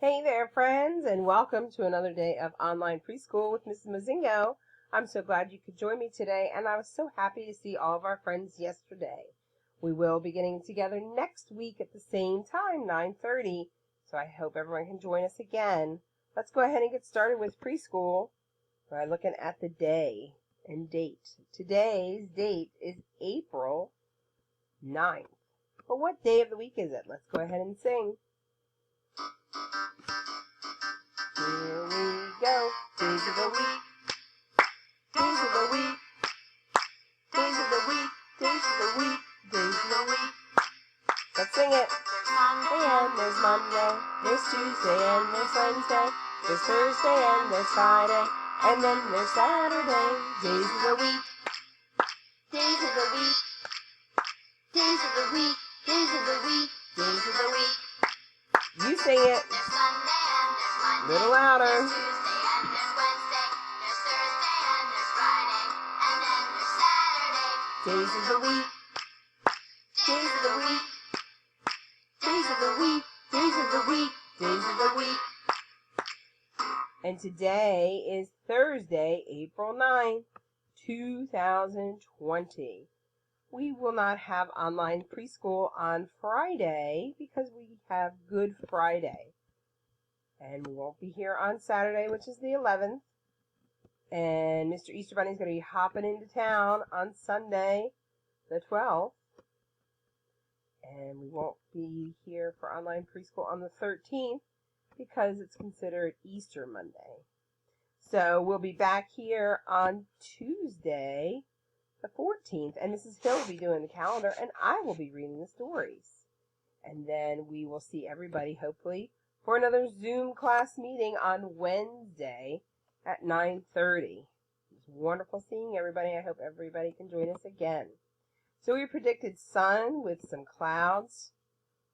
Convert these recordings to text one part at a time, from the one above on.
Hey there, friends, and welcome to another day of online preschool with Mrs. Mozingo. I'm so glad you could join me today, and I was so happy to see all of our friends yesterday. We will be getting together next week at the same time, 9:30, so I hope everyone can join us again. Let's go ahead and get started with preschool by looking at the day and date. Today's date is April 9th. But what day of the week is it? Let's go ahead and sing. Here we go, days of the week, days of the week, days of the week, days of the week, days of the week. Let's sing it. There's Monday and there's Monday, there's Tuesday and there's Wednesday, there's Thursday and there's Friday, and then there's Saturday. Days of the week, days of the week, days of the week, days of the week, days of the week. You sing it. There's Sunday and there's Monday, a little louder. There's Tuesday and there's Wednesday, there's Thursday and there's Friday, and then there's Saturday. Days of the week, days of the week, days of the week, days of the week, days of the week. And today is Thursday, April 9th, 2020. We will not have online preschool on Friday because we have Good Friday. And we won't be here on Saturday, which is the 11th. And Mr. Easter Bunny is going to be hopping into town on Sunday, the 12th. And we won't be here for online preschool on the 13th because it's considered Easter Monday. So we'll be back here on Tuesday, the 14th, and Mrs. Hill will be doing the calendar, and I will be reading the stories. And then we will see everybody, hopefully, for another Zoom class meeting on Wednesday at 9:30. It's wonderful seeing everybody. I hope everybody can join us again. So we predicted sun with some clouds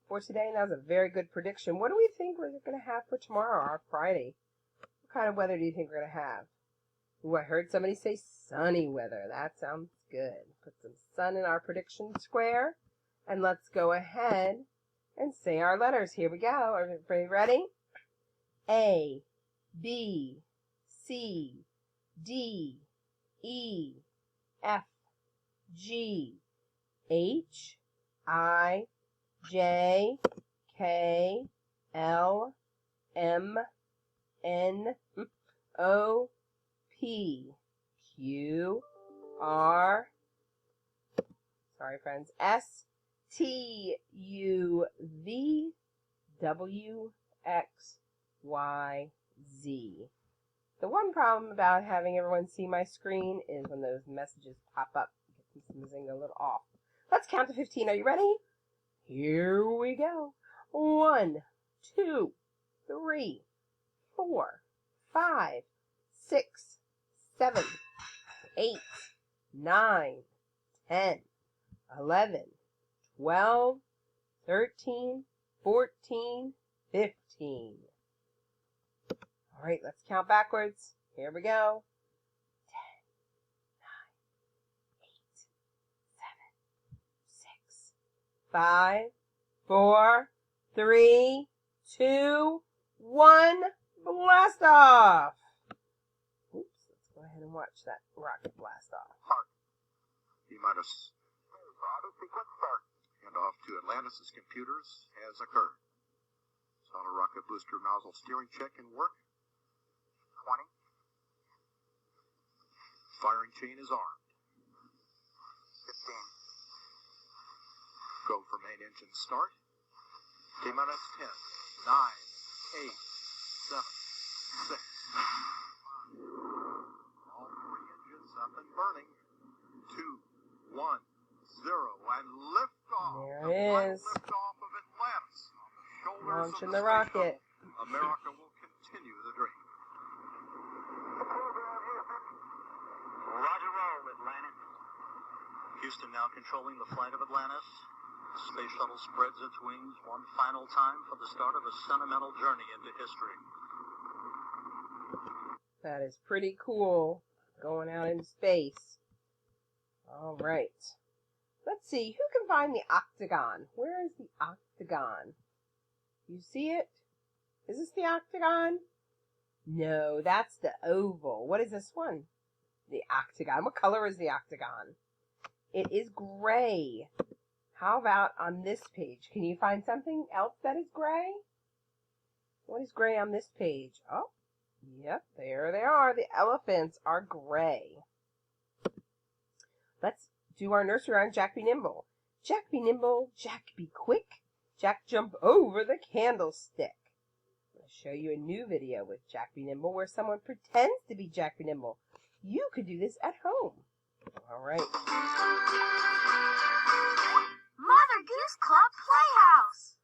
for today, and that was a very good prediction. What do we think we're going to have for tomorrow, our Friday? What kind of weather do you think we're going to have? Ooh, I heard somebody say sunny weather. That sounds good. Put some sun in our prediction square. And let's go ahead and say our letters. Here we go. Are everybody ready? A, B, C, D, E, F, G, H, I, J, K, L, M, N, O, P, Q, R, sorry friends, S, T, U, V, W, X, Y, Z. The one problem about having everyone see my screen is when those messages pop up, it gets Mozingo a little off. Let's count to 15. Are you ready? Here we go. 1, 2, 3, 4, 5, 6, 7, 8, 9, 10, 11, 12, 13, 14, 15. All right, let's count backwards. Here we go. 10, 9, 8, 7, 6, 5, 4, 3, 2, 1. Blast off! Oops, let's go ahead and watch that rocket blast off. Heart. T-minus. Sequence start. Handoff to Atlantis' computers has occurred. Solar rocket booster nozzle steering check in work. 20. Firing chain is armed. 15. Go for main engine start. T-minus 10, 9, 8, 7, 6, 5. All three engines up and burning. 2, 1, 0, and liftoff. There it is. Liftoff of Atlantis on the shoulders Launching of the space rocket. shuttle. America will continue the dream. Roger, roll, Atlantis. Houston now controlling the flight of Atlantis. The space shuttle spreads its wings one final time for the start of a sentimental journey into history. That is pretty cool, going out into space. All right. Let's see, who can find the octagon? Where is the octagon? You see it? Is this the octagon? No, that's the oval. What is this one? The octagon. What color is the octagon? It is gray. How about on this page? Can you find something else that is gray? What is gray on this page? Oh, yep, there they are. The elephants are gray. Let's do our nursery rhyme, Jack be nimble. Jack be nimble, Jack be quick. Jack jump over the candlestick. I'm going to show you a new video with Jack be nimble where someone pretends to be Jack be nimble. You could do this at home. All right. Mother Goose Club Playhouse.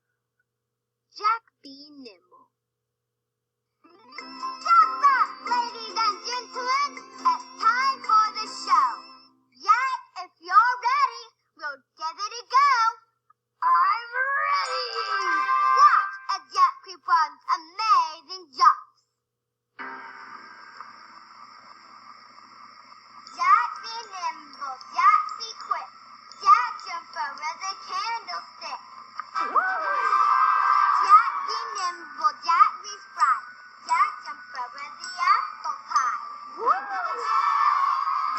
Jack be nimble. Jump up, ladies and gentlemen. It's time for the show. Jack, if you're ready, we'll give it a go. I'm ready. Watch as Jack performs amazing jumps. Jack be nimble, Jack be quick. Jack jump over the candlestick. Jack be nimble, Jack be spry. Jack jump over the apple pie.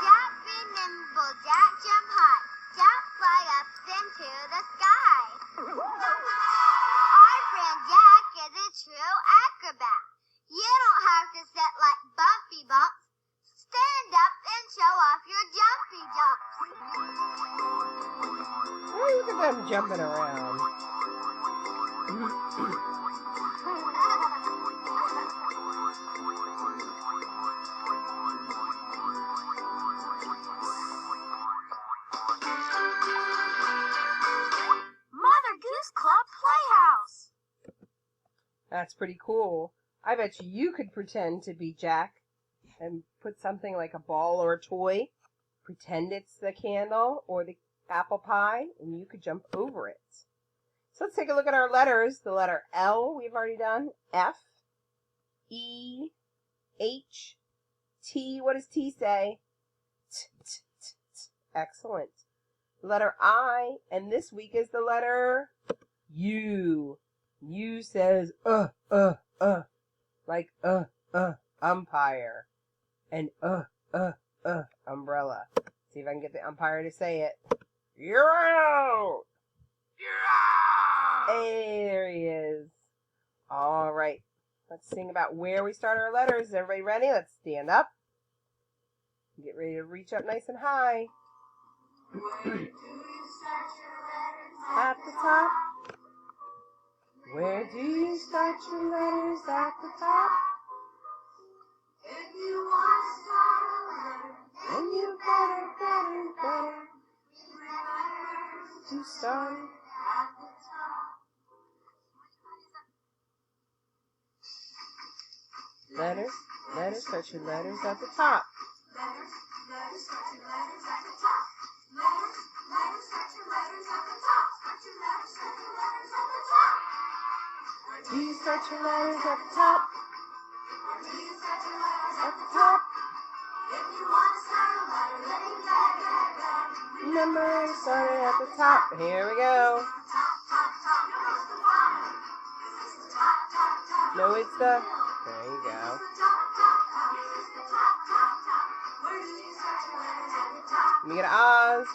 Jack be nimble, Jack jump high. Jack fly up into the sky. Our friend Jack is a true acrobat. You don't have to sit like Bumpy Bumps. Stand up and show off your jumpy jumps. Oh, look at them jumping around. Mother Goose Club Playhouse. That's pretty cool. I bet you could pretend to be Jack and put something like a ball or a toy. Pretend it's the candle or the apple pie, and you could jump over it. So let's take a look at our letters. The letter L we've already done. F, E, H, T. What does T say? T, t, t, t. Excellent. The letter I, and this week is the letter U. U says like umpire, and umbrella. See if I can get the umpire to say it. You're out! Yeah! Hey, there he is. All right. Let's sing about where we start our letters. Is everybody ready? Let's stand up. Get ready to reach up nice and high. Where do you start your letters? At the top. Where do you start your letters? At the top. If you want to start a letter, And you better remember to start it. at the top. Letters, start your letters at the top. Letters, start your letters at the top. Letters, start your letters at the top. Start your letters at the top. Do you start your letters at the top? Where do you start your letters At the top. If you want to start a letter, then you better. Remember to start it at the top. Here we go. No, it's the... There you go. Let me get Oz.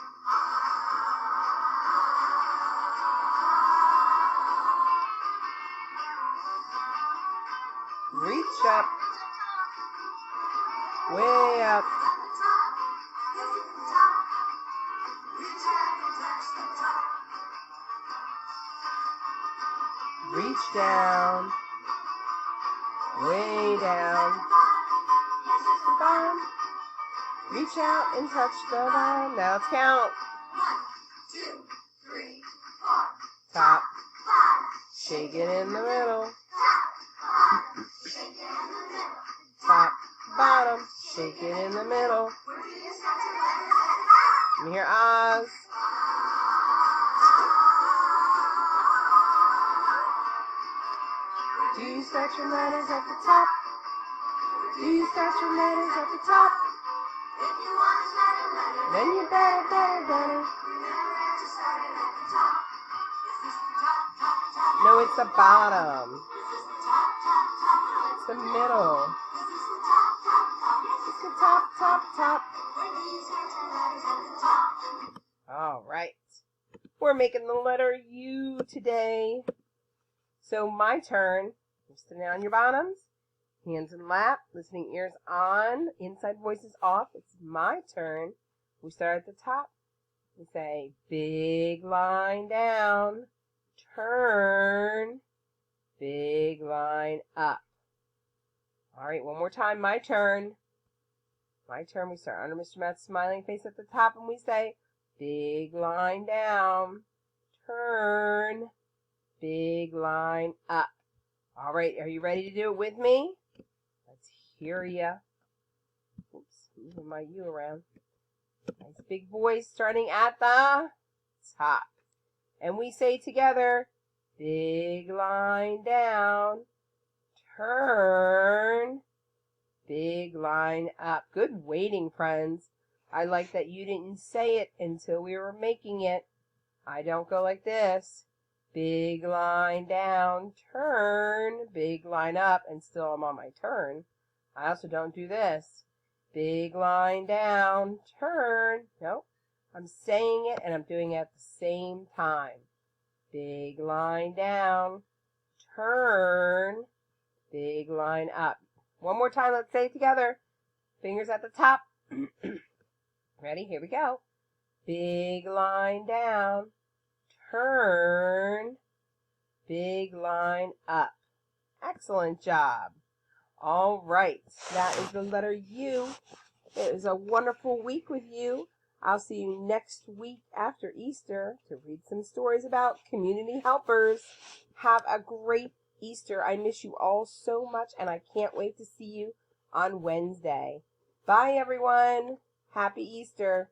Reach up. Way up. Reach down. Way down. The bottom. Reach out and touch the bottom. Now let's count. 1, 2, 3, 4. Top. Shake it in the middle. Top. Bottom. Shake it in the middle. Let me hear Oz. Do you start your letters at the top? Do you start your letters at the top? If you want to start a letter, Then you better. remember to start it at the top. This is the top. No, it's the bottom. This is the top. the middle. It's the top, top, top. All right. We're making the letter U today. So my turn. You're sitting on your bottoms, hands in lap, listening ears on, inside voices off. It's my turn. We start at the top. We say, big line down, turn, big line up. All right, one more time, my turn. My turn, we start under Mr. Matt's smiling face at the top, and we say, big line down, turn, big line up. All right, are you ready to do it with me? Let's hear ya. Oops, moving my U around. Nice big voice starting at the top. And we say together, big line down, turn, big line up. Good waiting, friends. I like that you didn't say it until we were making it. I don't go like this. Big line down, turn, big line up, and still I'm on my turn. I also don't do this. Big line down, turn. Nope. I'm saying it and I'm doing it at the same time. Big line down, turn, big line up. One more time, let's say it together. Fingers at the top. Ready? Here we go. Big line down, turn, big line up. Excellent job. All right, that is the letter U. It was a wonderful week with you. I'll see you next week after Easter to read some stories about community helpers. Have a great Easter. I miss you all so much, and I can't wait to see you on Wednesday. Bye, everyone. Happy Easter.